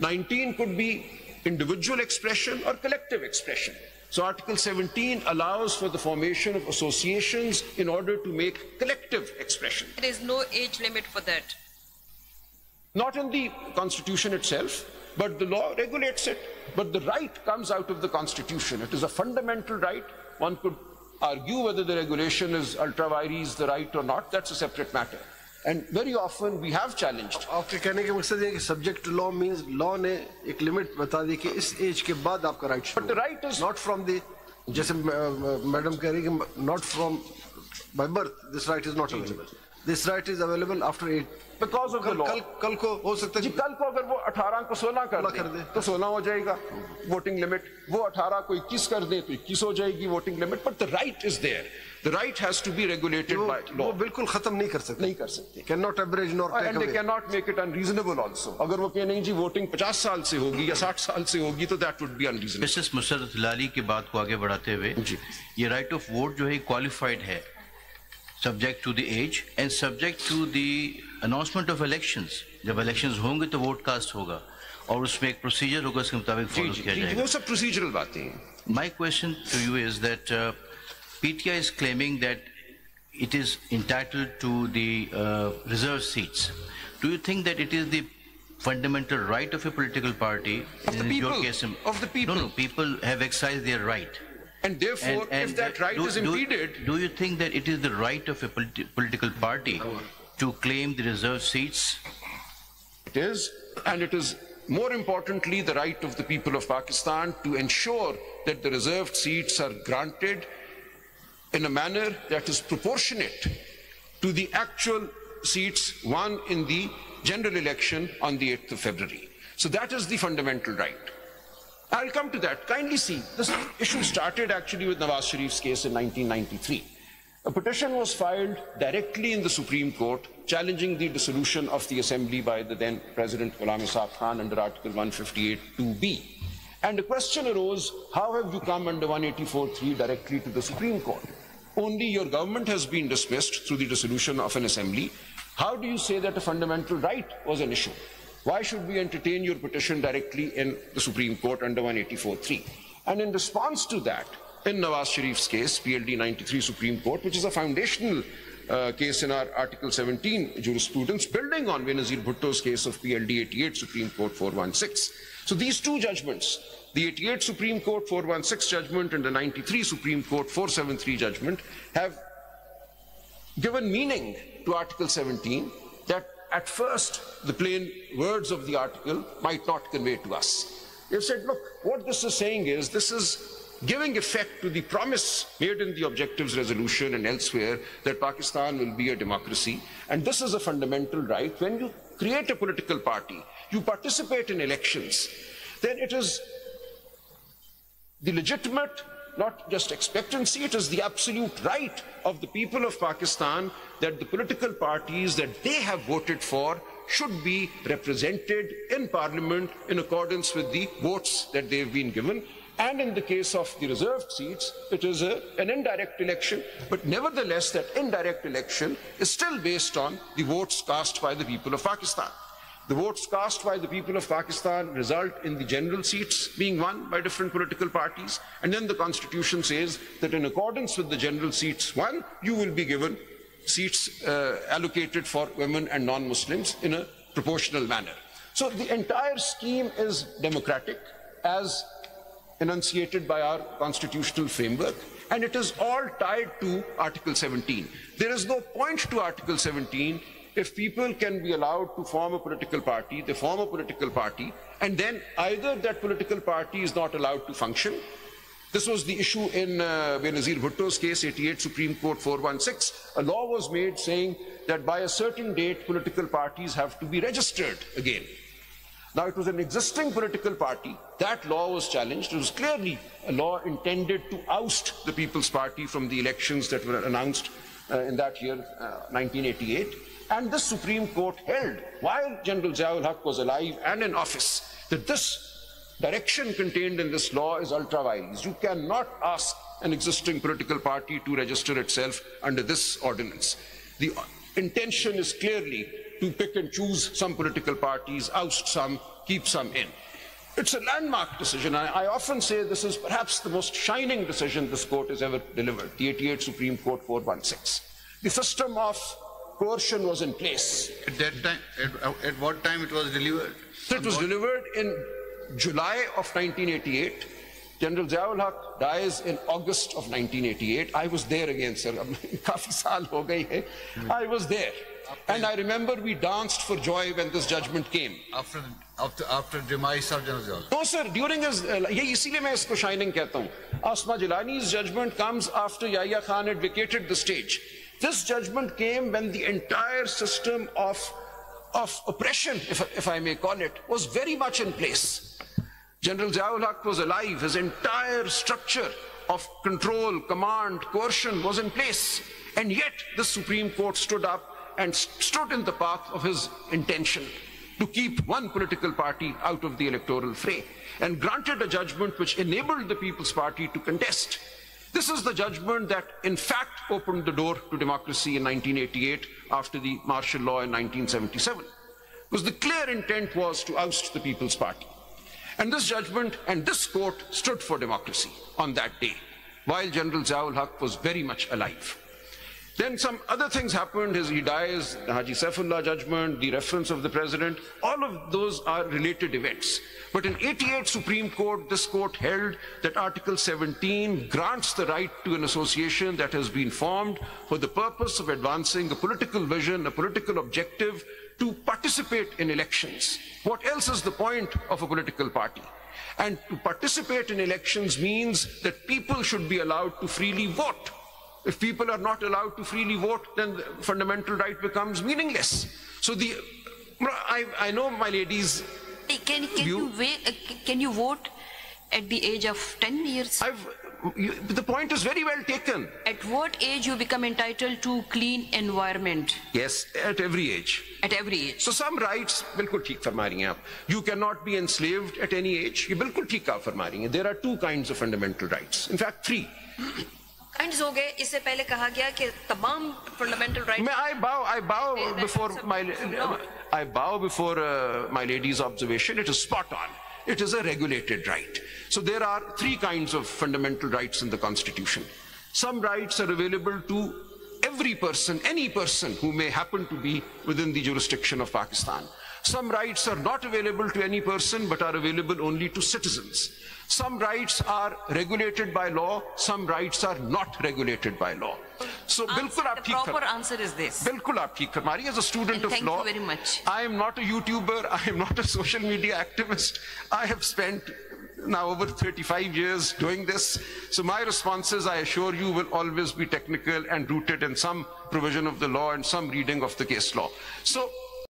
19 could be individual expression or collective expression. So Article 17 allows for the formation of associations in order to make collective expression. There is no age limit for that. Not in the Constitution itself, but the law regulates it. But the right comes out of the Constitution. It is a fundamental right. One could argue whether the regulation is ultra vires the right or not. That's a separate matter. And very often we have challenged. आपके कहने के मकसद है कि subject to law means law ने एक limit बता दी कि इस age के बाद आपका right शुरू. But the right is not from the, जैसे मैडम कह रही कि not from by birth this right is not available. This right is available after 8. Because of the law. कल को हो सकता है. कल को अगर वो 18 को 16 कर दे तो 16 हो जाएगा voting limit. वो 18 को 21 कर दे तो 21 हो जाएगी voting limit. But the right is there. The right has to be regulated by law. वो बिल्कुल खत्म नहीं कर सकते. नहीं कर सकते. Cannot abridge nor take away. And they cannot make it unreasonable also. अगर वो कहे नहीं जी voting 50 साल से होगी या 60 साल से होगी तो that would be unreasonable. Mrs. Musarrat Hilali की बात को आगे बढ़ाते हुए ये right of vote जो है qualified है, subject to the age and subject to the announcement of elections. जब elections होंगे तो vote cast होगा और उसमें एक procedure होगा, उसके मुताबिक follow किया जाएगा. वो सब procedural बातें हैं. My question to you is that PTI is claiming that it is entitled to the reserved seats. Do you think that it is the fundamental right of a political party? Of the people. Of the people. No, people have exercised their right. And therefore, if that right is impeded... Do you think that it is the right of a political party to claim the reserved seats? It is, and it is more importantly the right of the people of Pakistan to ensure that the reserved seats are granted in a manner that is proportionate to the actual seats won in the general election on the 8th of February. So that is the fundamental right. I'll come to that. Kindly see, this issue started actually with Nawaz Sharif's case in 1993. A petition was filed directly in the Supreme Court challenging the dissolution of the assembly by the then President Ghulam Ishaq Khan under Article 158(2)(b. And the question arose, how have you come under 184(3) directly to the Supreme Court? Only your government has been dismissed through the dissolution of an assembly. How do you say that a fundamental right was an issue? Why should we entertain your petition directly in the Supreme Court under 184(3)? And in response to that, in Nawaz Sharif's case, PLD 93 Supreme Court, which is a foundational case in our Article 17 jurisprudence, building on Benazir Bhutto's case of PLD 88 Supreme Court 416. So these two judgments, the 88 Supreme Court 416 judgment and the 93 Supreme Court 473 judgment, have given meaning to Article 17 that at first the plain words of the article might not convey to us. They've said, look, what this is saying is, this is giving effect to the promise made in the Objectives Resolution and elsewhere that Pakistan will be a democracy. And this is a fundamental right. When you create a political party, you participate in elections, then it is the legitimate, not just expectancy, it is the absolute right of the people of Pakistan that the political parties that they have voted for should be represented in Parliament in accordance with the votes that they have been given. And in the case of the reserved seats, it is an indirect election, but nevertheless that indirect election is still based on the votes cast by the people of Pakistan. The votes cast by the people of Pakistan result in the general seats being won by different political parties, and then the Constitution says that in accordance with the general seats won, you will be given seats allocated for women and non-Muslims in a proportional manner. So the entire scheme is democratic, as enunciated by our constitutional framework, and it is all tied to Article 17. There is no point to Article 17 if people can be allowed to form a political party, they form a political party, and then either that political party is not allowed to function. This was the issue in Benazir Bhutto's case, 88 Supreme Court 416. A law was made saying that by a certain date, political parties have to be registered again. Now, it was an existing political party. That law was challenged. It was clearly a law intended to oust the People's Party from the elections that were announced in that year, 1988. And the Supreme Court held, while General Ziaul Haq was alive and in office, that this direction contained in this law is ultra vires. You cannot ask an existing political party to register itself under this ordinance. The intention is clearly to pick and choose some political parties, oust some, keep some in. It's a landmark decision. I often say this is perhaps the most shining decision this court has ever delivered, the 88 Supreme Court 416. The system of coercion was in place. At that time, at what time it was delivered? So it was delivered in July of 1988. General Ziaul Haq dies in August of 1988. I was there again, sir. Kafi saal ho gayi hai. I was there. And I remember we danced for joy when this judgment came. After demise of General Ziaul. No, sir. During his, ये इसीलिए मैं इसको shining कहता हूँ. Asma Jilani's judgment comes after Yahya Khan had vacated the stage. This judgment came when the entire system of oppression, if I may call it, was very much in place. General Ziaul Haq was alive. His entire structure of control, command, coercion was in place. And yet the Supreme Court stood up and stood in the path of his intention to keep one political party out of the electoral fray and granted a judgment which enabled the People's Party to contest. This is the judgment that in fact opened the door to democracy in 1988 after the martial law in 1977. Because the clear intent was to oust the People's Party. And this judgment and this court stood for democracy on that day, while General Ziaul Haq was very much alive. Then some other things happened. He dies, the Haji Saifullah judgment, the reference of the president, all of those are related events. But in 88 Supreme Court, this court held that Article 17 grants the right to an association that has been formed for the purpose of advancing a political vision, a political objective, to participate in elections. What else is the point of a political party? And to participate in elections means that people should be allowed to freely vote. If people are not allowed to freely vote, then the fundamental right becomes meaningless. So I know my ladies. Can you vote at the age of 10 years? The point is very well taken. At what age you become entitled to clean environment? Yes, at every age. At every age. So some rights, बिल्कुल ठीक फरमा रही हैं आप. You cannot be enslaved at any age. ये बिल्कुल ठीक आप फरमा रही हैं. There are two kinds of fundamental rights. In fact, three. Kinds हो गए. इससे पहले कहा गया कि तमाम fundamental rights. I bow before my lady's observation. It is spot on. It is a regulated right. So there are three kinds of fundamental rights in the Constitution. Some rights are available to every person, any person who may happen to be within the jurisdiction of Pakistan. Some rights are not available to any person but are available only to citizens. Some rights are regulated by law, some rights are not regulated by law. So the proper answer is this. बिल्कुल आप ठीक फरमा रही हैं. As a student of law, thank you very much. I am not a YouTuber, I am not a social media activist. I have spent now over 35 years doing this. So my responses, I assure you, will always be technical and rooted in some provision of the law and some reading of the case law. So